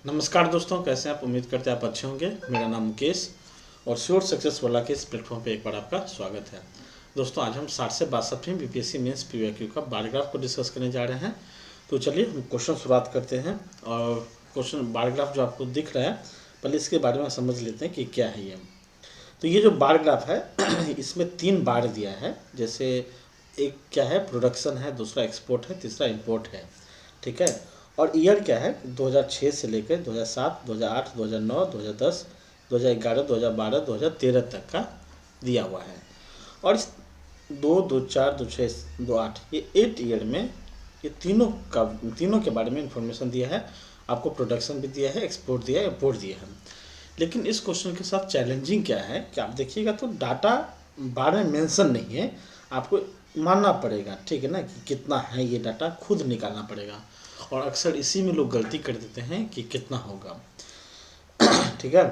नमस्कार दोस्तों, कैसे हैं आप? उम्मीद करते हैं आप अच्छे होंगे। मेरा नाम मुकेश और श्योर सक्सेस वाला के इस प्लेटफॉर्म पे एक बार आपका स्वागत है। दोस्तों, आज हम 60 से 62वें बीपीएससी मेंस पीवाईक्यू का बार ग्राफ को डिस्कस करने जा रहे हैं। तो चलिए हम क्वेश्चन शुरुआत करते हैं। और क्वेश्चन बार ग्राफ जो आपको दिख रहा है, पहले इसके बारे में समझ लेते हैं कि क्या है ये। तो ये जो बार ग्राफ है इसमें 3 बार दिया है। जैसे एक क्या है, प्रोडक्शन है, दूसरा एक्सपोर्ट है, तीसरा इंपोर्ट है। ठीक है। और ईयर क्या है, 2006 से लेकर 2007, 2008, 2009, 2010, 2011, 2012, 2013 तक का दिया हुआ है। और इस 2, 2, 4, 2, 6, 2, 8 ये 8 ईयर में ये तीनों के बारे में इंफॉर्मेशन दिया है। आपको प्रोडक्शन भी दिया है, एक्सपोर्ट दिया है, इंपोर्ट दिया है। लेकिन इस क्वेश्चन के साथ चैलेंजिंग क्या है कि आप देखिएगा तो डाटा बारे में मेंशन नहीं है। आपको मानना पड़ेगा, ठीक है ना, कि कितना है ये डाटा खुद निकालना पड़ेगा। और अक्सर इसी में लोग गलती कर देते हैं कि कितना होगा। ठीक है।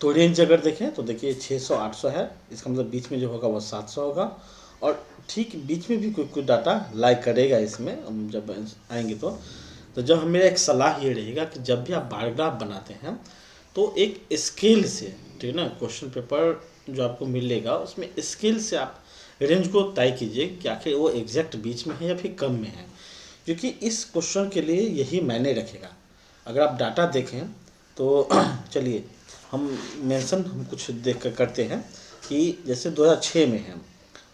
तो रेंज अगर देखें तो देखिए 600 800 है, इसका मतलब बीच में जो होगा वो 700 होगा। और ठीक बीच में भी कोई कोई डाटा लाई करेगा इसमें, हम जब आएंगे तो जब मेरा एक सलाह ये रहेगा कि जब भी आप बार ग्राफ बनाते हैं तो एक स्केल से, ठीक है ना, क्वेश्चन पेपर जो आपको मिलेगा उसमें स्केल से आप रेंज को तय कीजिए कि आखिर वो एग्जैक्ट बीच में है या फिर कम में है। क्योंकि इस क्वेश्चन के लिए यही मायने रखेगा। अगर आप डाटा देखें तो चलिए हम मेंशन हम कुछ देख कर करते हैं कि जैसे 2006 में है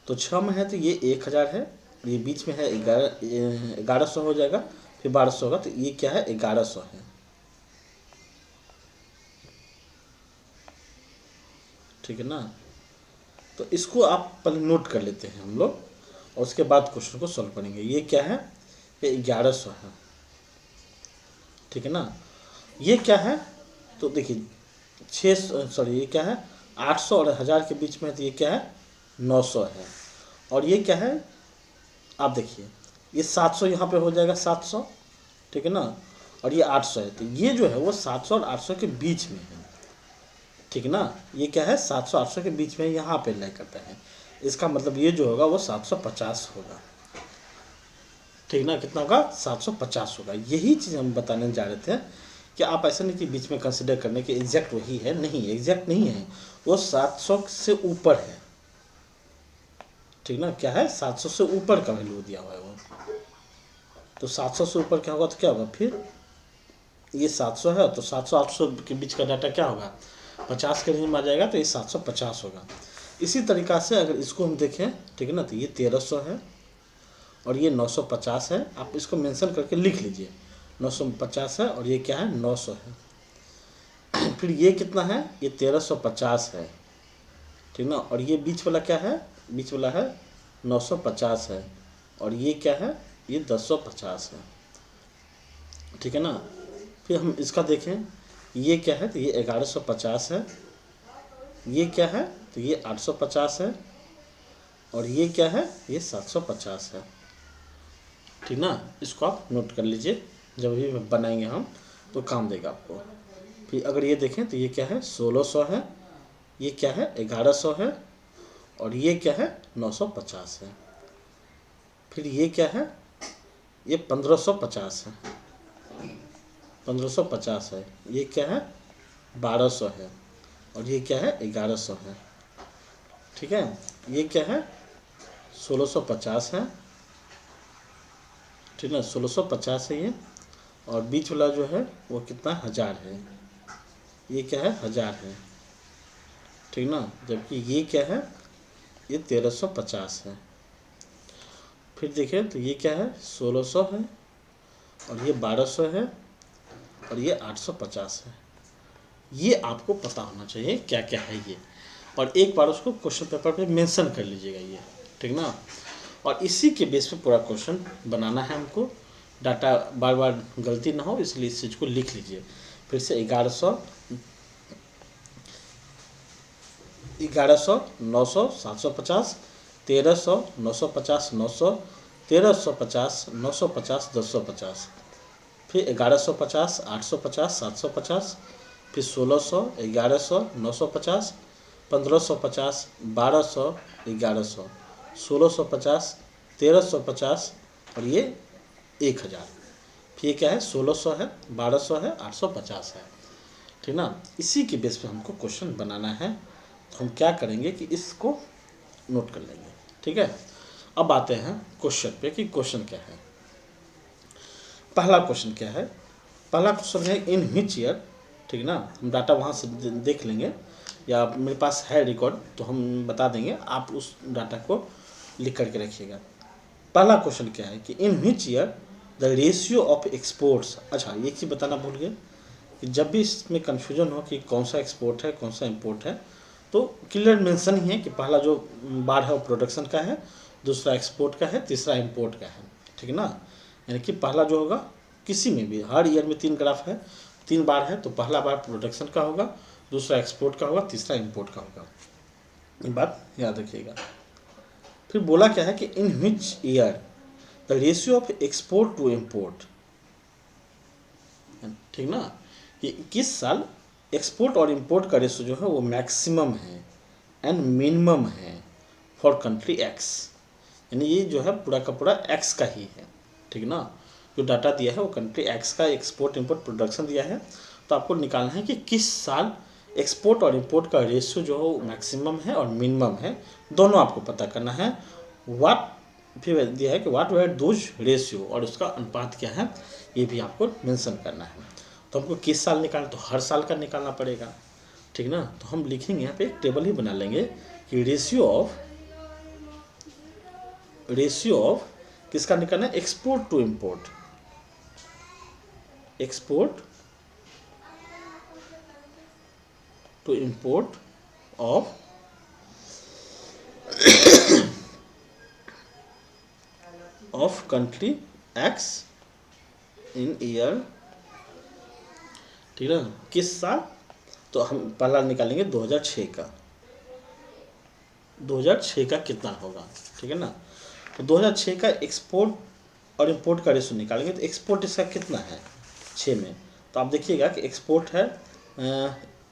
तो 6 में है तो ये 1000 है, ये बीच में है 1100 हो जाएगा, फिर 1200 होगा, तो ये क्या है, 1100 है। ठीक है ना। तो इसको आप पहले नोट कर लेते हैं हम लोग और उसके बाद क्वेश्चन को सॉल्व करेंगे। ये क्या है, ये 1100 है। ठीक है ना। ये क्या है, तो देखिए 6 ये क्या है, 800 और 1000 के बीच में है तो ये क्या है, 900 है। और ये क्या है, आप देखिए ये 700 यहाँ पे हो जाएगा, 700। ठीक है ना। और ये 800 है, तो ये जो है वो 700 और 800 के बीच में है। ठीक है ना। ये क्या है, 700 800 के बीच में यहाँ पे लाई करता है। इसका मतलब ये जो होगा वो 750 होगा। ठीक ना, कितना होगा, 750 होगा। यही चीज़ हम बताने जा रहे थे कि आप ऐसा नहीं कि बीच में कंसिडर करने के एग्जैक्ट वही है, नहीं, एग्जैक्ट नहीं है, वो 700 से ऊपर है। ठीक ना, क्या है, 700 से ऊपर का वैल्यू दिया हुआ है वो। तो 700 से ऊपर क्या होगा तो क्या होगा, फिर ये 700 है तो 700 800 के बीच का डाटा क्या होगा, 50 के रेंज में आ जाएगा, तो ये 750 होगा। इसी तरीक़ा से अगर इसको हम देखें, ठीक है ना, तो ये 1300 है और ये 950 है। आप इसको मेंशन करके लिख लीजिए, 950 है और ये क्या है, 900 है। फिर ये कितना है, ये 1350 है। ठीक ना। और ये बीच वाला क्या है, बीच वाला है 950 है। और ये क्या है, ये 1050 है। ठीक है ना। फिर हम इसका देखें, ये क्या है, तो ये 1150 है। ये क्या है, तो ये 850 है। और ये क्या है, ये 750 है। ठीक ना। इसको आप नोट कर लीजिए, जब भी बनाएंगे हम तो काम देगा आपको। फिर अगर ये देखें तो ये क्या है, 1600 है। ये क्या है, 1100 है। और ये क्या है, 950 है। फिर ये क्या है, ये 1550 है, 1550 है। ये क्या है, 1200 है। और ये क्या है, 1100 है। ठीक है। ये क्या है, 1650 है। ठीक है, 1650 है ये। और बीच वाला जो है वो कितना, 1000 है। ये क्या है, 1000 है। ठीक ना। जबकि ये क्या है, ये 1350 है। फिर देखें तो ये क्या है, 1600 है। और ये 1200 है। और ये 850 है। ये आपको पता होना चाहिए क्या क्या है ये। और एक बार उसको क्वेश्चन पेपर पे मेंशन कर लीजिएगा ये। ठीक ना। और इसी के बेस पे पूरा क्वेश्चन बनाना है हमको। डाटा बार बार गलती ना हो इसलिए इस चीज़ को लिख लीजिए। फिर से 1100, 900, 750, 1300, 950, 900, 1350, 950, 1050। फिर 1150, 850, 750, फिर 1600, 1100, 950, 1550, 1200, 1100, 1650, 1350 और ये 1000। फिर ये क्या है 1600 है, 1200 है, 850 है, ठीक ना। इसी के बेस पे हमको क्वेश्चन बनाना है, तो हम क्या करेंगे कि इसको नोट कर लेंगे, ठीक है। अब आते हैं क्वेश्चन पे कि क्वेश्चन क्या है। पहला क्वेश्चन क्या है, पहला क्वेश्चन है इन व्हिच ईयर, ठीक ना। हम डाटा वहाँ से देख लेंगे या मेरे पास है रिकॉर्ड तो हम बता देंगे, आप उस डाटा को लिख करके रखिएगा। पहला क्वेश्चन क्या है कि in which year the ratio of exports. अच्छा, ये चीज़ बताना भूल गए कि जब भी इसमें कन्फ्यूजन हो कि कौन सा एक्सपोर्ट है कौन सा इम्पोर्ट है, तो क्लियर मेंशन ही है कि पहला जो बार है वो प्रोडक्शन का है, दूसरा एक्सपोर्ट का है, तीसरा इम्पोर्ट का है, ठीक है ना। यानी कि पहला जो होगा किसी में भी हर ईयर में 3 ग्राफ है, 3 बार है, तो पहला बार प्रोडक्शन का होगा, दूसरा एक्सपोर्ट का होगा, तीसरा इम्पोर्ट का होगा। ये बात याद रखिएगा। फिर बोला क्या है कि in which year the ratio of export to import, ठीक ना। ये किस साल एक्सपोर्ट और इम्पोर्ट का रेशियो जो है वो मैक्सिमम है एंड मिनिमम है फॉर कंट्री एक्स। यानी ये जो है पूरा का पूरा एक्स का ही है, ठीक ना। जो डाटा दिया है वो कंट्री एक्स का एक्सपोर्ट इम्पोर्ट प्रोडक्शन दिया है, तो आपको निकालना है कि किस साल एक्सपोर्ट और इम्पोर्ट का रेशियो जो है वो मैक्सिमम है और मिनिमम है, दोनों आपको पता करना है। व्हाट फिर दिया है कि व्हाट वर दोज रेशियो, और उसका अनुपात क्या है ये भी आपको मेंशन करना है। तो हमको किस साल निकालना, तो हर साल का निकालना पड़ेगा, ठीक ना। तो हम लिखेंगे यहाँ पे एक टेबल ही बना लेंगे कि रेशियो ऑफ किसका निकालना है, export to import, export to import of country X in year, ठीक है। किस साल, तो हम पहला निकालेंगे 2006 का, 2006 का कितना होगा, ठीक है ना। तो 2006 का एक्सपोर्ट और इम्पोर्ट का रेशो निकालेंगे, तो एक्सपोर्ट इसका कितना है 6 में, तो आप देखिएगा कि एक्सपोर्ट है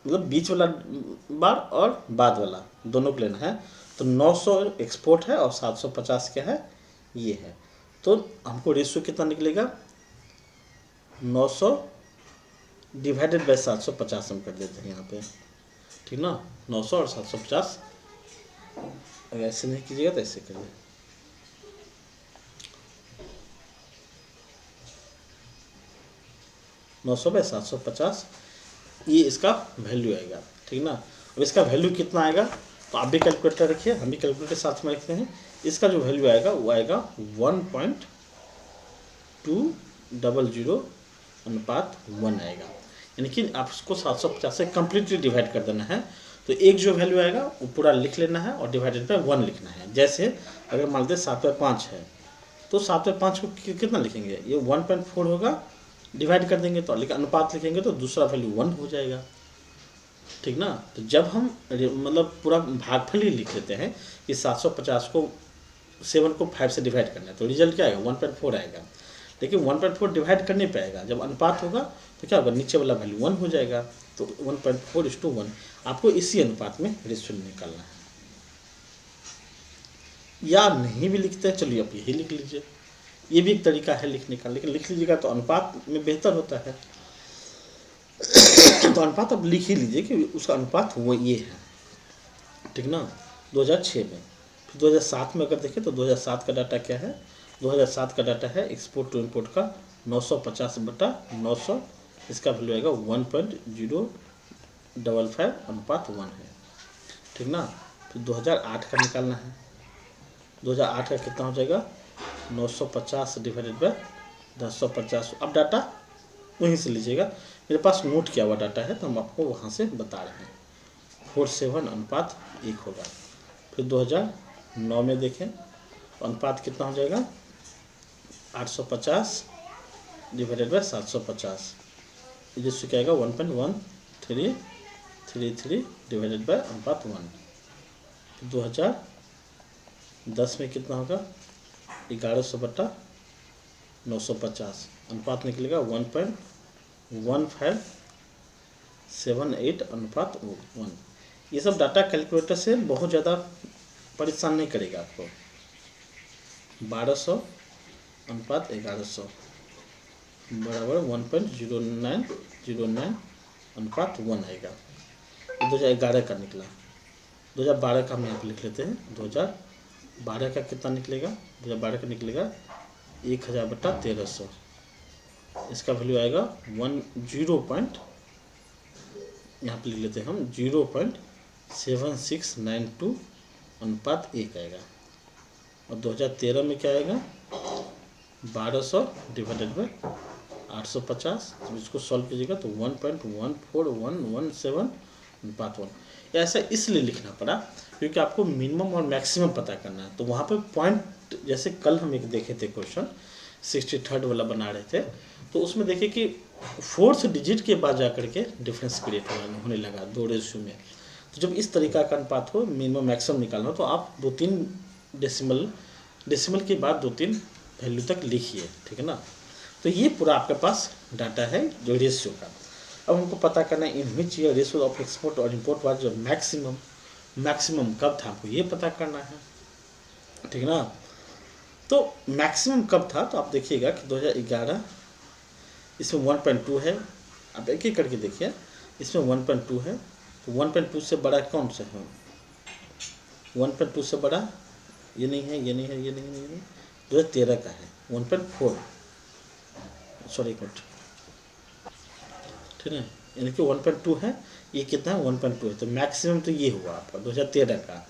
मतलब बीच वाला बार और बाद वाला दोनों को लेना है, तो 900 एक्सपोर्ट है और 750 क्या है ये है। तो हमको रेशियो कितना निकलेगा 900 डिवाइडेड बाई 750 हम कर देते हैं यहाँ पे, ठीक ना। 900 और 750, अगर ऐसे नहीं कीजिएगा तो ऐसे करिए, 900 बाई 750 ये इसका वैल्यू आएगा, ठीक ना। अब इसका वैल्यू कितना आएगा, तो आप भी कैलकुलेटर रखिए, हम भी कैलकुलेटर साथ में रखते हैं। इसका जो वैल्यू आएगा वो आएगा 1.200/1 आएगा। यानी कि आप उसको 750 से कम्प्लीटली डिवाइड कर देना है, तो एक जो वैल्यू आएगा वो पूरा लिख लेना है और डिवाइडेड बाय 1 लिखना है। जैसे अगर मान लेते 7/5 है, तो 7/5 को कितना लिखेंगे, ये 1.4 होगा, डिवाइड कर देंगे तो लेकिन अनुपात लिखेंगे तो दूसरा वैल्यू 1 हो जाएगा, ठीक ना। तो जब हम मतलब पूरा भागफल ही लिख लेते हैं कि 750 को 7 को 5 से डिवाइड करना है, तो रिजल्ट क्या आएगा 1.4 आएगा। लेकिन 1.4 डिवाइड करने पे आएगा, जब अनुपात होगा तो क्या होगा नीचे वाला वैल्यू 1 हो जाएगा, तो 1.4:1 आपको इसी अनुपात में रेशियो निकालना है। या नहीं भी लिखते हैं, चलिए आप यही लिख लीजिए, ये भी एक तरीका है लिखने का, लेकिन लिख लीजिएगा तो अनुपात में बेहतर होता है। तो अनुपात आप लिख ही लीजिए कि उसका अनुपात वो ये है, ठीक ना। 2006 में, फिर 2007 में अगर देखें तो 2007 का डाटा क्या है, 2007 का डाटा है एक्सपोर्ट टू इम्पोर्ट का 950/900, इसका वैल्यू आएगा 1.055/1 है, ठीक ना। फिर 2008 का निकालना है, 2008 का कितना हो जाएगा 950 डिवाइडेड बाय 1050। अब डाटा वहीं से लीजिएगा, मेरे पास नोट किया हुआ डाटा है तो हम आपको वहाँ से बता रहे हैं, 47:1 होगा। फिर 2009 में देखें तो अनुपात कितना हो जाएगा 850 डिवाइडेड बाय 750, जिससे क्या आएगा 1.1333 डिवाइडेड बाय अनुपात 1। 2010 में कितना होगा 1100/950, अनुपात निकलेगा 1.1578/1। ये सब डाटा कैलकुलेटर से बहुत ज़्यादा परेशान नहीं करेगा आपको। 1200/1100, बराबर 1.0909 अनुपात 1 आएगा। 2011 का निकला। 2012 का हम यहाँ पे लिख लेते हैं। 2012 का कितना निकलेगा? 2012 का निकलेगा 1000/1300। इसका वैल्यू आएगा 10 यहाँ पे लिख लेते हैं हम 0.7692 अनुपात 1 आएगा। और 2013 में क्या आएगा? 1200 डिवाइडेड बाई 850। जब इसको सॉल्व कीजिएगा तो 1.14117 अनुपात 1। ऐसा इसलिए लिखना पड़ा क्योंकि आपको मिनिमम और मैक्सिमम पता करना है। तो वहाँ पे पॉइंट, जैसे कल हम एक देखे थे क्वेश्चन 63rd वाला बना रहे थे, तो उसमें देखिए कि 4th डिजिट के बाद जाकर के डिफरेंस क्रिएट होने लगा 2 रेशियो में। तो जब इस तरीका का अनुपात हो, मिनिमम मैक्सिमम निकालना हो, तो आप 2-3 डेसिमल के बाद 2-3 वैल्यू तक लिखिए, ठीक है ना। तो ये पूरा आपके पास डाटा है जो रेशियो का। अब हमको पता करना है in which year ratio of export और इम्पोर्ट वाज जो मैक्सिमम कब था, हमको ये पता करना है, ठीक है ना। तो मैक्सिमम कब था, तो आप देखिएगा कि 2011, इसमें 1.2 है। आप एक एक करके देखिए, इसमें 1.2 है, तो 1.2 से बड़ा कौन सा है? 1.2 से बड़ा ये नहीं है, ये नहीं है, ये नहीं है, 2013 का है 1.4, सॉरी एक मिनट, ठीक है, यानी कि 1.2 है, ये कितना है? 1.2 है। तो मैक्सिमम तो ये हुआ आपका 2013 का।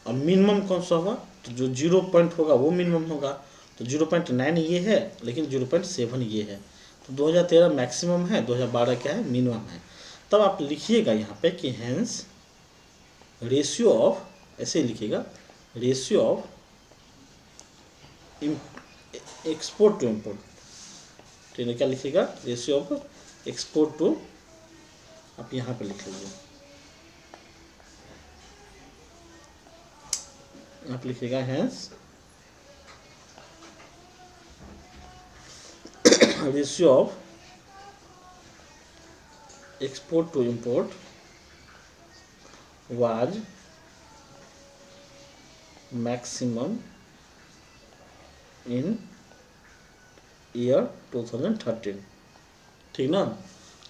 और मिनिमम कौन सा होगा? तो जो 0 पॉइंट होगा वो मिनिमम होगा। तो 0.9 ये है, लेकिन 0.7 ये है। तो 2013 मैक्सिमम है, 2012 क्या है? मिनिमम है। तब आप लिखिएगा यहाँ पे कि हैंस रेशियो ऑफ, ऐसे ही लिखिएगा, ratio of export to import, ठीक है। क्या लिखिएगा? रेशियो ऑफ एक्सपोर्ट टू, आप यहाँ पे लिख लीजिए, आप लिखिएगा hence ratio of export to import was maximum in year 2013, ठीक ना।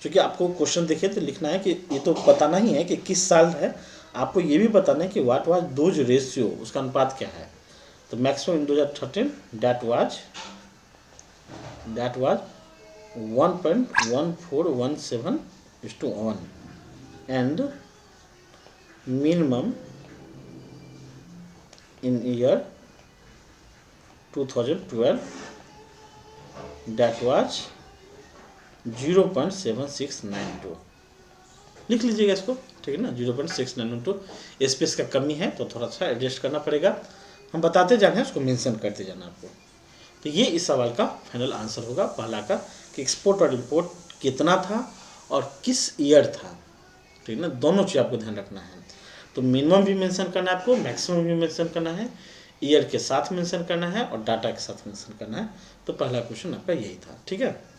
क्योंकि आपको क्वेश्चन देखे तो लिखना है कि ये तो बताना ही है कि किस साल है, आपको ये भी बताना है कि व्हाट वाज दोज रेशियो, उसका अनुपात क्या है। तो maximum in 2013 that was 1.1417:1 and minimum in year 2012 that was 0.7692। लिख लीजिएगा इसको, ठीक है ना। 0.692 स्पेस का कमी है तो थोड़ा सा एडजस्ट करना पड़ेगा, हम बताते जाना है, उसको मेंशन करते जाना आपको। तो ये इस सवाल का फाइनल आंसर होगा पहला का, कि एक्सपोर्ट और इंपोर्ट कितना था और किस ईयर था, ठीक है ना। दोनों चीज़ आपको ध्यान रखना है। तो मिनिमम भी मेंशन करना है आपको, मैक्सिमम भी मेंशन करना है, ईयर के साथ मेंशन करना है और डाटा के साथ मेंशन करना है। तो पहला क्वेश्चन आपका यही था, ठीक है।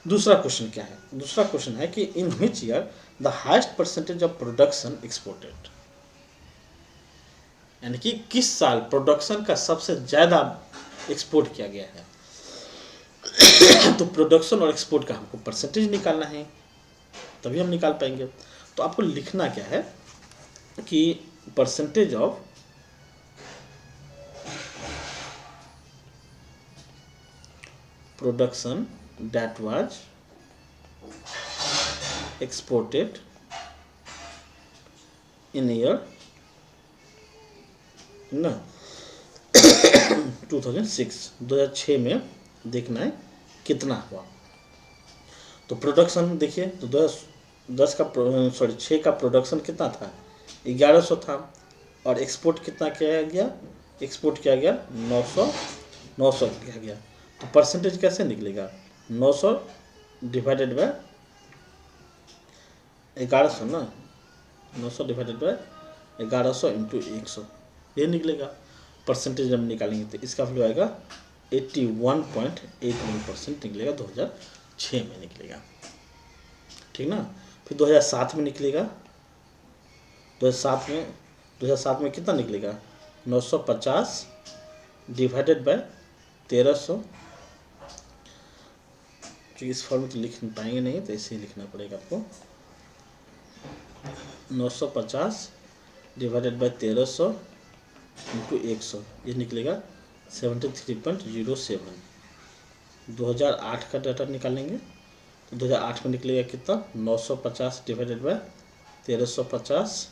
दूसरा क्वेश्चन क्या है? दूसरा क्वेश्चन है कि in which year the highest percentage of production exported, यानी कि किस साल प्रोडक्शन का सबसे ज़्यादा एक्सपोर्ट किया गया है। तो प्रोडक्शन और एक्सपोर्ट का हमको परसेंटेज निकालना है, तभी हम निकाल पाएंगे। तो आपको लिखना क्या है कि percentage of production that was exported in year ना 2006 में देखना है कितना हुआ। तो प्रोडक्शन देखिए, तो 6 का प्रोडक्शन कितना था? 1100 था। और एक्सपोर्ट कितना किया गया? एक्सपोर्ट किया गया 900 किया गया। तो परसेंटेज कैसे निकलेगा? 900 डिवाइडेड बाय 1100 ना, 900 डिवाइडेड बाय 1100 इंटू 100, ये निकलेगा। परसेंटेज जब निकालेंगे तो इसका वैल्यू आएगा 81.81% निकलेगा, 2006 में निकलेगा, ठीक ना। फिर 2007 में निकलेगा, 2007 में कितना निकलेगा? 950 डिवाइडेड बाय 1300 ठीक, इस फॉर्म में तो लिख पाएंगे नहीं, तो ऐसे ही लिखना पड़ेगा आपको। 950 डिवाइडेड बाई 1300 इंटू 100, ये निकलेगा 73.07। 2008 का डाटा निकालेंगे तो 2008 में निकलेगा कितना, 950 डिवाइडेड बाई 1350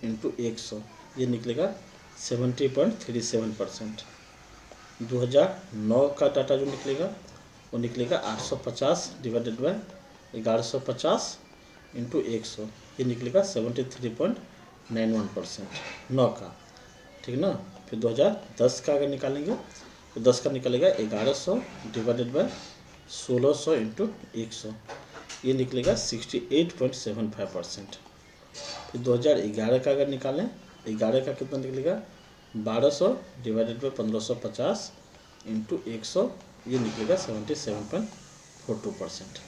इंटू 100, ये निकलेगा 70.37%। 2009 का डाटा जो निकलेगा वो निकलेगा 850 डिवाइडेड बाई 1150 इंटू 100, ये निकलेगा 73.91%, 9 का, ठीक ना। फिर 2010 का अगर निकालेंगे तो 10 का निकलेगा 1100 डिवाइडेड बाई 1600 इंटू 100, ये निकलेगा 68.75%। फिर 2011 का अगर निकालें, 11 का कितना निकलेगा, 1200 डिवाइडेड बाई 1550 इंटू 100, ये निकलेगा 77.42%।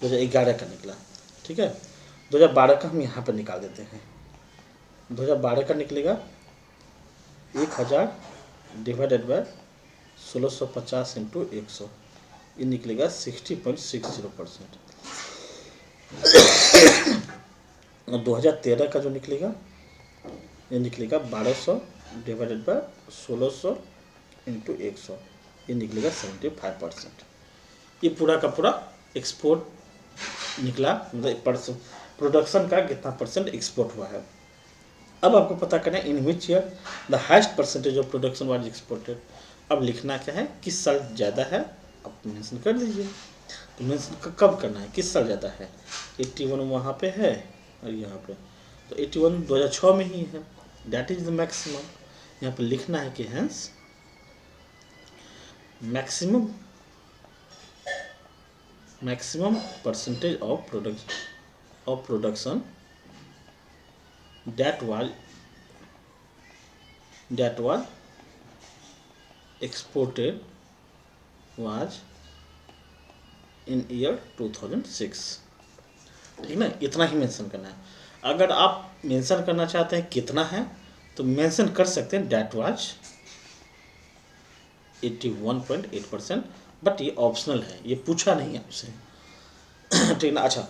2011 का निकला, ठीक है। 2012 का हम यहाँ पर निकाल देते हैं। 2012 का निकलेगा 1000 डिवाइडेड बाय 1650 इंटू 100, ये निकलेगा 60.60%। और 2013 का जो निकलेगा, ये निकलेगा 1200 डिवाइडेड बाय 1600 इंटू 100, ये निकलेगा 75%। ये पूरा का पूरा एक्सपोर्ट निकला, मतलब प्रोडक्शन का कितना परसेंट एक्सपोर्ट हुआ है। अब आपको पता करना है in which year the highest percentage of production was exported. अब लिखना क्या है, किस साल ज़्यादा है, आप मेंशन कर दीजिए। तो मेंशन कब करना है, किस साल ज़्यादा है। 81 वहाँ पे है और यहाँ पे, तो 81 2006 में ही है, दैट इज द मैक्सिमम। यहाँ पे लिखना है कि hence maximum percentage of production that was exported was in year 2006, ठीक ना। इतना ही मेंशन करना है। अगर आप मेंशन करना चाहते हैं कितना है तो मेंशन कर सकते हैं that was 81.8%, बट ये ऑप्शनल है, ये पूछा नहीं आपसे, ठीक ना। अच्छा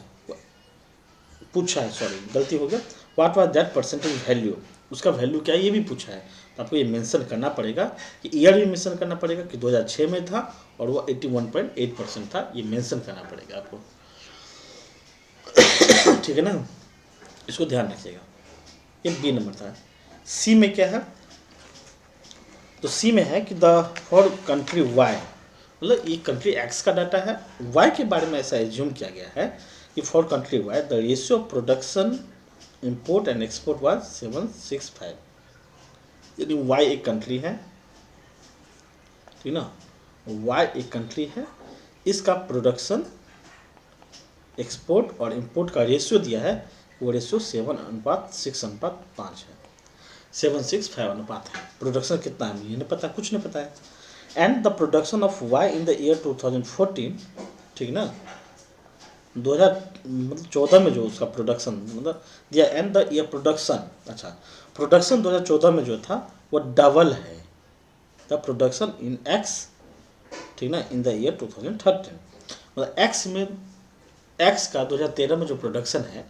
पूछा है, सॉरी गलती हो गया, what was that percentage value, उसका वैल्यू क्या है ये भी पूछा है। तो आपको ये मेंशन करना पड़ेगा, कि ईयर भी मेंशन करना पड़ेगा कि 2006 में था और वो 81.8% था, ये मेंशन करना पड़ेगा आपको, ठीक है ना। इसको ध्यान रखिएगा। ये बी नंबर था। सी में क्या है, तो सी में है कि द फॉर कंट्री वाई, मतलब ये कंट्री एक्स का डाटा है, वाई के बारे में ऐसा एज्यूम किया गया है कि for country why the ratio of production import and export was 765, यानी वाई एक कंट्री है, ठीक ना। वाई एक कंट्री है, इसका प्रोडक्शन एक्सपोर्ट और इंपोर्ट का रेशियो दिया है, वो रेशियो 7:6:5 है, 765 अनुपात है। प्रोडक्शन कितना है ये नहीं पता, कुछ नहीं पता है। And the production of Y in the year 2014, ठीक ना, 2014 में जो उसका प्रोडक्शन मतलब दिया, एंड द ईयर प्रोडक्शन, अच्छा प्रोडक्शन 2014 में जो था वो डबल है द प्रोडक्शन इन एक्स, ठीक ना, इन द ईयर 2013। मतलब एक्स में, एक्स का 2013 में जो प्रोडक्शन है,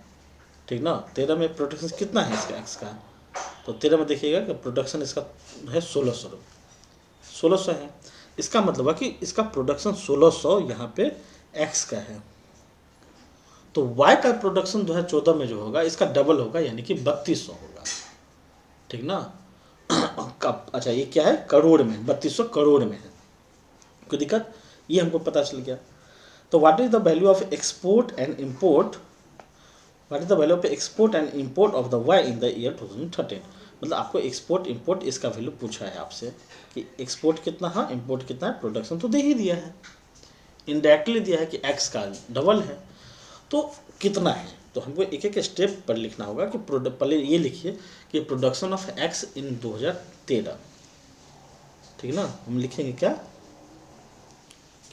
ठीक ना, 13 में प्रोडक्शन कितना है इसका एक्स का, तो 13 में देखिएगा कि प्रोडक्शन इसका है 1600 है। इसका मतलब है कि इसका प्रोडक्शन 1600 यहाँ पे एक्स का है, तो वाई का प्रोडक्शन 2014 में जो होगा इसका डबल होगा, यानी कि 3200 होगा, ठीक ना। अच्छा ये क्या है, करोड़ में, 3200 करोड़ में है, कोई दिक्कत, ये हमको पता चल गया। तो what is the value of export and import, what is the value of export and import of the Y in the year 2013, मतलब आपको एक्सपोर्ट इंपोर्ट इसका वैल्यू पूछा है आपसे कि एक्सपोर्ट कितना है, इंपोर्ट कितना है, प्रोडक्शन तो दे ही दिया है, इनडायरेक्टली दिया है कि एक्स का डबल है, तो कितना है। तो हमको एक एक स्टेप पर लिखना होगा कि पहले ये लिखिए कि प्रोडक्शन ऑफ एक्स इन 2013, ठीक ना। हम लिखेंगे क्या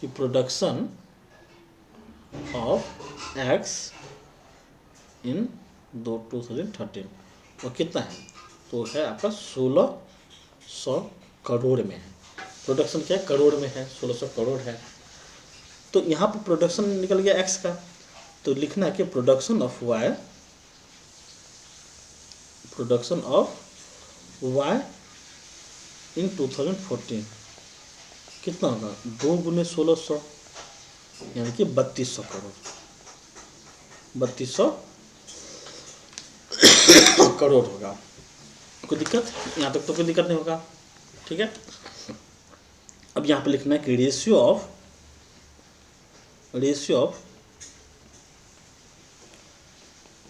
कि प्रोडक्शन ऑफ एक्स इन 2013 वो कितना है, तो है आपका 1600 करोड़ में है। प्रोडक्शन क्या है, करोड़ में है, 1600 करोड़ है। तो यहाँ पर प्रोडक्शन निकल गया एक्स का, तो लिखना है कि प्रोडक्शन ऑफ वाई इन 2014 कितना होगा, 2 × 1600 यानी कि 3200 करोड़, 3200 करोड़ होगा। कोई दिक्कत, यहाँ तक तो कोई दिक्कत नहीं होगा, ठीक है। अब यहाँ पे लिखना है कि ratio of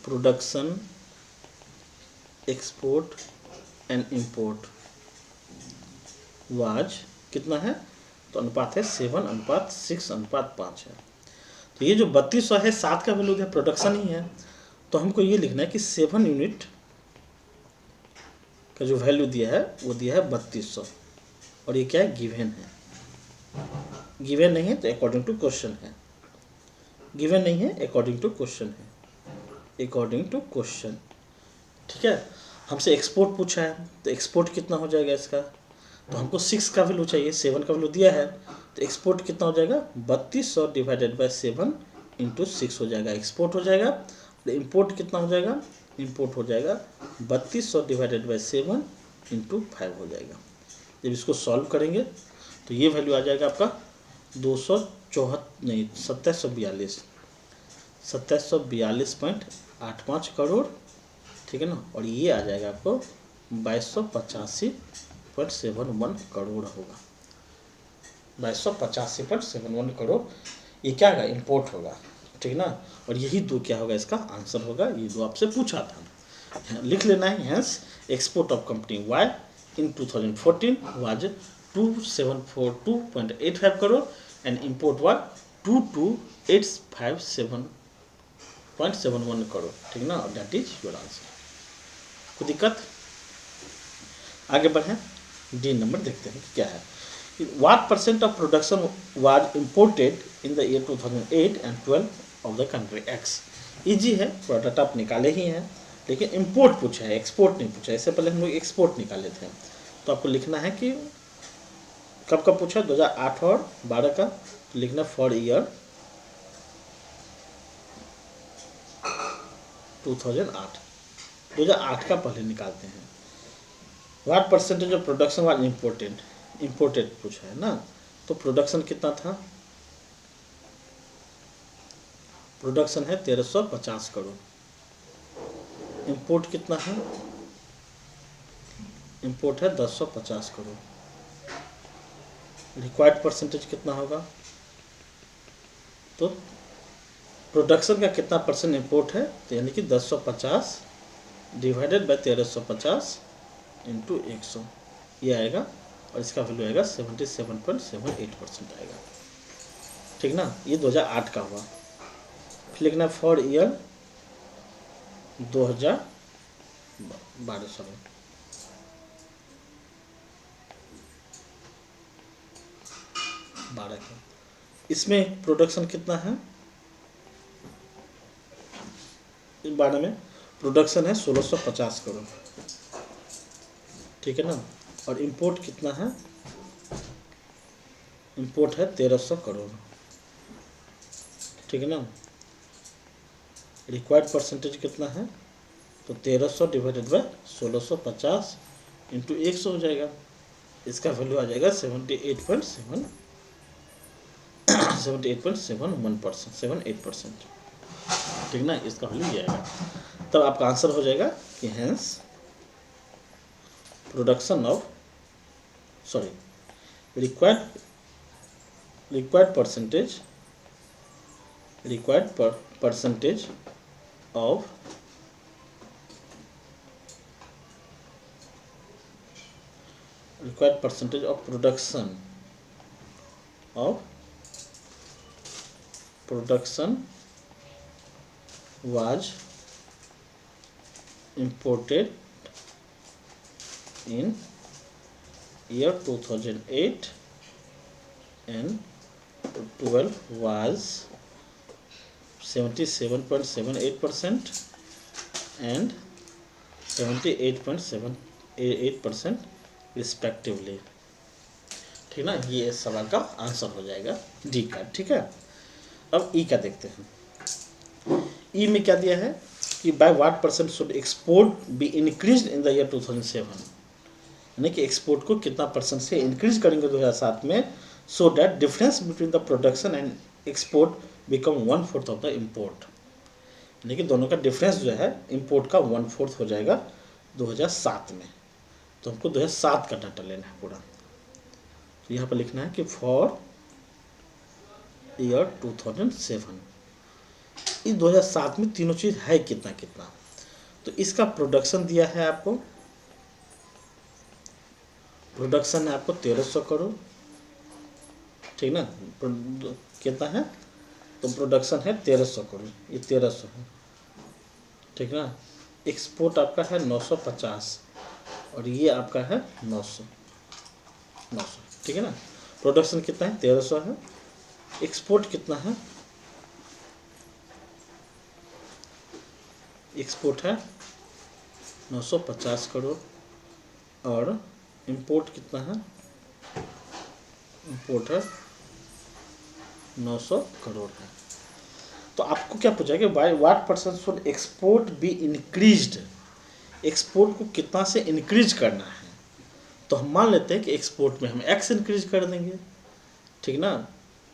production export and import was कितना है, तो अनुपात है 7:6:5 है। तो ये जो 3200 है 7 का वैल्यू है, प्रोडक्शन ही है, तो हमको ये लिखना है कि 7 यूनिट का जो वैल्यू दिया है वो दिया है 3200, और ये क्या है, गिवन है। गिवन नहीं है तो अकॉर्डिंग टू क्वेश्चन है, गिवन नहीं है अकॉर्डिंग टू क्वेश्चन है, अकॉर्डिंग टू क्वेश्चन, ठीक है। हमसे एक्सपोर्ट पूछा है, तो एक्सपोर्ट कितना हो जाएगा इसका, तो हमको 6 का वैल्यू चाहिए, 7 का वैल्यू दिया है, तो एक्सपोर्ट कितना हो जाएगा, 3200 डिवाइडेड बाय 7 × 6 हो जाएगा, एक्सपोर्ट हो जाएगा। तो इंपोर्ट कितना हो जाएगा, इंपोर्ट हो जाएगा 3200 डिवाइडेड बाय 7 × 5 हो जाएगा। जब इसको सॉल्व करेंगे तो ये वैल्यू आ जाएगा आपका 2742.85 करोड़, ठीक है ना, और ये आ जाएगा आपको 2285.71 करोड़ होगा, 2285.71 करोड़, ये क्या होगा, इंपोर्ट होगा, ठीक है ना। और यही दो क्या होगा, इसका आंसर होगा, ये दो आपसे पूछा था, लिख लेना है। Hence export of company Y in 2014 was 2742.85 crore and import was 22857.71 crore, ठीक ना, और दैट इज योर आंसर। कोई दिक्कत, आगे बढ़ें, डी नंबर देखते हैं क्या है। What % of production was imported in the year 2008 and 12 of the country X? Easy है, प्रोडक्ट आप निकाले ही हैं, लेकिन इंपोर्ट पूछा है, एक्सपोर्ट नहीं पूछा है। इससे पहले हम लोग एक्सपोर्ट निकाले थे, तो आपको लिखना है कि कब कब पूछा, 2008 और 12 का, तो लिखना फॉर ईयर 2008 का पहले निकालते हैं। What % of production was imported पूछा है ना, तो प्रोडक्शन कितना था, प्रोडक्शन है 1350 करोड़, इंपोर्ट कितना है, इंपोर्ट है 1050 करोड़, रिक्वायर्ड परसेंटेज कितना होगा, तो प्रोडक्शन का कितना % इंपोर्ट है, तो यानी कि 1050 डिवाइडेड बाय 1350 × 100 ये आएगा, और इसका वैल्यू आएगा 77.78% आएगा, ठीक ना। ये 2008 का हुआ। फिर लिखना फॉर ईयर 2012 का, इसमें प्रोडक्शन कितना है, 12 में प्रोडक्शन है 1650 करोड़, ठीक है ना, और इंपोर्ट कितना है, इंपोर्ट है 1300 करोड़, ठीक है ना। रिक्वायर्ड परसेंटेज कितना है, तो 1300 डिवाइडेड बाय 1650 × 100 हो जाएगा, इसका वैल्यू आ जाएगा 78.78%, ठीक ना, इसका वैल्यू ये आएगा। तब आपका आंसर हो जाएगा कि hence production of required percentage of production was imported in year 2008 and 12 was 77.78% and 78.78% respectively, ठीक ना। ये इस सवाल का आंसर हो जाएगा डी का, ठीक है। अब ई का देखते हैं। ई में क्या दिया है कि by what percent should export be increase in the year 2007, यानी कि एक्सपोर्ट को कितना परसेंट से इंक्रीज करेंगे 2007 में, so that difference between the production and export become 1/4 of the import, यानी कि दोनों का डिफरेंस जो है इम्पोर्ट का 1/4 हो जाएगा 2007 में। तो हमको 2007 का डाटा लेना है पूरा। तो यहाँ पर लिखना है कि फॉर ईयर 2007, इस 2007 में तीनों चीज़ है कितना कितना। तो इसका प्रोडक्शन दिया है आपको, प्रोडक्शन है आपको 1300 करोड़, ठीक ना। कितना है, तो प्रोडक्शन है 1300 करोड़, ये 1300 है, ठीक ना। एक्सपोर्ट आपका है 950 और ये आपका है 900, ठीक है ना। प्रोडक्शन कितना है 1300 है, एक्सपोर्ट कितना है, एक्सपोर्ट है 950 करोड़ और इंपोर्ट कितना है, इंपोर्ट है 900 करोड़ है। तो आपको क्या पूछा कि by what percent should export be increased, export को कितना से इंक्रीज करना है। तो हम मान लेते हैं कि एक्सपोर्ट में हम एक्स इंक्रीज कर देंगे, ठीक ना।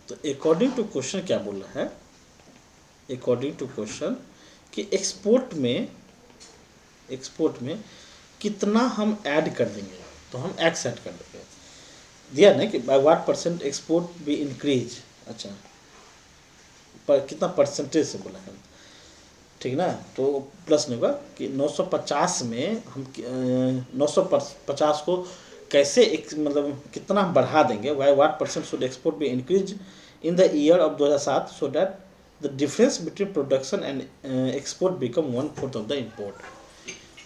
तो अकॉर्डिंग टू क्वेश्चन क्या बोल रहा है, अकॉर्डिंग टू क्वेश्चन कि एक्सपोर्ट में कितना हम ऐड कर देंगे, तो हम एक्स ऐड कर देंगे। दिया ना कि by what percent export be increase, अच्छा पर कितना परसेंटेज से बोला है, ठीक ना। तो प्लस नहीं होगा कि 950 में हम 950 को कैसे एक मतलब कितना बढ़ा देंगे, by what percent should export be increase in the year of 2007 so that the difference between production and export become 1/4 of the import.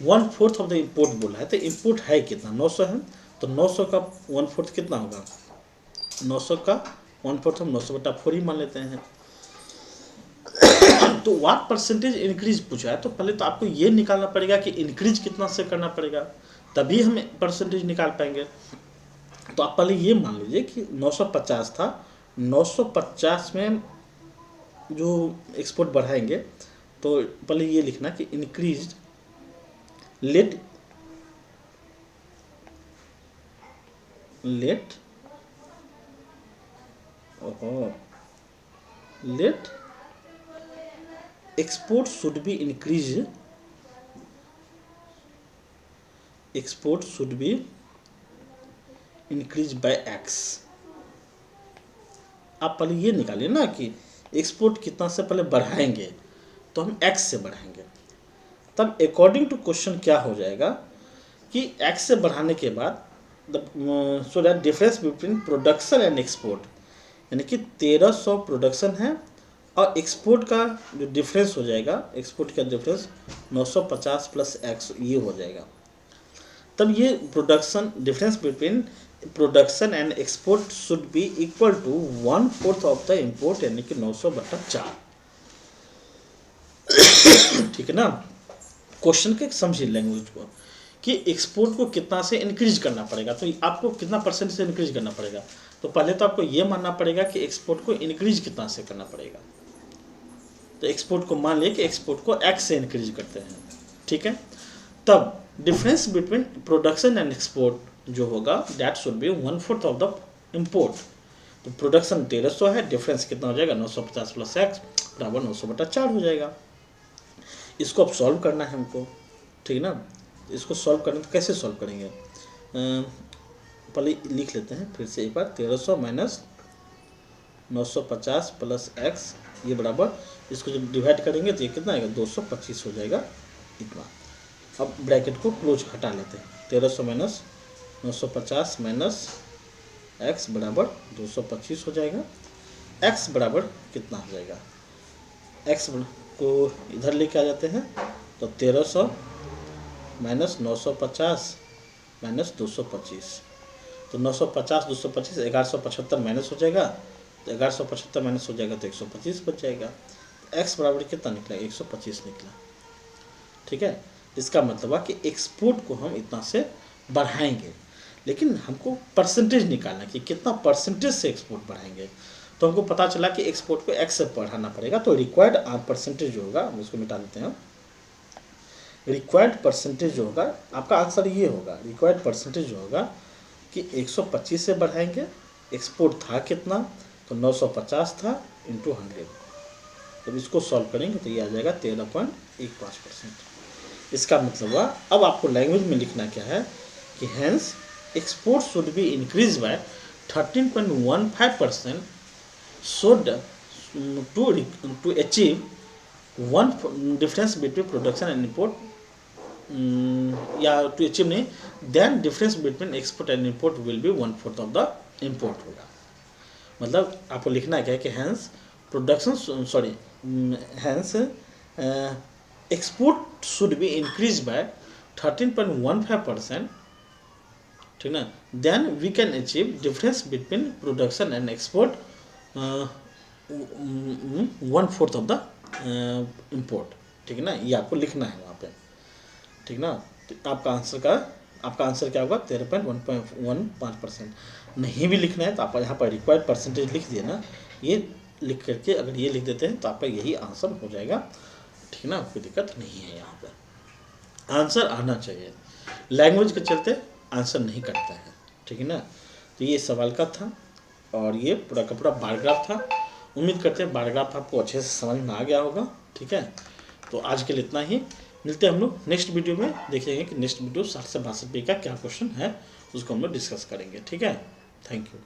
1/4 of the import बोला है, तो इम्पोर्ट है कितना 900 है, तो 900 का 1/4 कितना होगा, 900 का 1/4 हम 900/4 ही मान लेते हैं। तो व्हाट परसेंटेज इंक्रीज पूछा है, तो पहले तो आपको ये निकालना पड़ेगा कि इंक्रीज कितना से करना पड़ेगा, तभी हम परसेंटेज निकाल पाएंगे। तो आप पहले ये मान लीजिए कि 950 था, 950 में जो एक्सपोर्ट बढ़ाएंगे, तो पहले ये लिखना कि increase let export should be increased, export should be increased by x। आप पहले ये निकालिए ना कि एक्सपोर्ट कितना से पहले बढ़ाएंगे, तो हम x से बढ़ाएंगे, तब अकॉर्डिंग टू क्वेश्चन क्या हो जाएगा कि x से बढ़ाने के बाद so that difference between production and export, यानी कि 1300 प्रोडक्शन है और एक्सपोर्ट का जो डिफरेंस हो जाएगा, एक्सपोर्ट का डिफरेंस 950 प्लस एक्स ये हो जाएगा। तब ये production difference between production and export should be equal to 1/4 of the import, यानी कि 900/4, ठीक है ना। क्वेश्चन के समझिए लैंग्वेज को कि एक्सपोर्ट को कितना से इंक्रीज करना पड़ेगा, तो आपको कितना परसेंट से इंक्रीज करना पड़ेगा। तो पहले तो आपको ये मानना पड़ेगा कि एक्सपोर्ट को इंक्रीज कितना से करना पड़ेगा। तो एक्सपोर्ट को मान लिया कि एक्सपोर्ट को एक्स से इंक्रीज करते हैं, ठीक है। तब difference between production and export जो होगा that should be 1/4 of the import. तो प्रोडक्शन 1300 है, डिफरेंस कितना हो जाएगा 950 प्लस एक्स बराबर 900/4 हो जाएगा। इसको अब सॉल्व करना है हमको, ठीक ना। इसको सॉल्व करना तो कैसे सॉल्व करेंगे, पहले लिख लेते हैं फिर से एक बार, 1300 माइनस 950 प्लस एक्स ये बराबर, इसको जब डिवाइड करेंगे तो ये कितना आएगा 225 हो जाएगा इतना। अब ब्रैकेट को क्लोज हटा लेते हैं, 1300 माइनस 950 माइनस एक्स बराबर 225 हो जाएगा। एक्स बराबर कितना हो जाएगा, एक्स को इधर लेके आ जाते हैं, तो 1300 माइनस 950 माइनस 225, तो 950 225 1175 माइनस हो जाएगा, तो 1175 माइनस हो जाएगा तो 125 बच जाएगा। एक्स बराबर कितना निकला 125 निकला, ठीक है। इसका मतलब है कि एक्सपोर्ट को हम इतना से बढ़ाएंगे, लेकिन हमको परसेंटेज निकालना कि कितना परसेंटेज से एक्सपोर्ट बढ़ाएंगे। तो हमको पता चला कि एक्सपोर्ट को एक्स से बढ़ाना पड़ेगा। तो रिक्वायर्ड परसेंटेज जो होगा, हम इसको मिटा देते हैं। रिक्वायर्ड परसेंटेज जो होगा, आपका आंसर ये होगा, रिक्वायर्ड परसेंटेज जो होगा कि 125 से बढ़ाएंगे। एक्सपोर्ट था कितना, तो 950 था इंटू 100। जब इसको सॉल्व करेंगे तो ये आ जाएगा 13.15%। इसका मतलब हुआ, अब आपको लैंग्वेज में लिखना क्या है कि hence export should be increase by 13.15% should to achieve one difference between production and import, या टू अचीव नहीं, then difference between export and import will be 1/4 of the import होगा। मतलब आपको लिखना क्या है कि hence production hence export should be increase by 13.15%, ठीक ना, then we can achieve difference between production and export 1/4 of the import, ठीक है ना। ये आपको लिखना है वहाँ पे, ठीक ना। तो आपका आंसर क्या होगा, 13.15%। नहीं भी लिखना है तो आप यहाँ पर रिक्वायर्ड परसेंटेज लिख दिए ना, ये लिख करके अगर ये लिख देते हैं तो आपका यही आंसर हो जाएगा, ठीक है ना। कोई दिक्कत नहीं है, यहाँ पर आंसर आना चाहिए। लैंग्वेज के चलते आंसर नहीं करता है, ठीक है ना। तो ये सवाल का था और ये पूरा का पूरा बारग्राफ था। उम्मीद करते हैं बारग्राफ आपको अच्छे से समझ में आ गया होगा, ठीक है। तो आज के लिए इतना ही, मिलते हैं हम लोग नेक्स्ट वीडियो में। देखेंगे कि नेक्स्ट वीडियो 60 से 62 का क्या क्वेश्चन है, उसको हम लोग डिस्कस करेंगे, ठीक है। Thank you.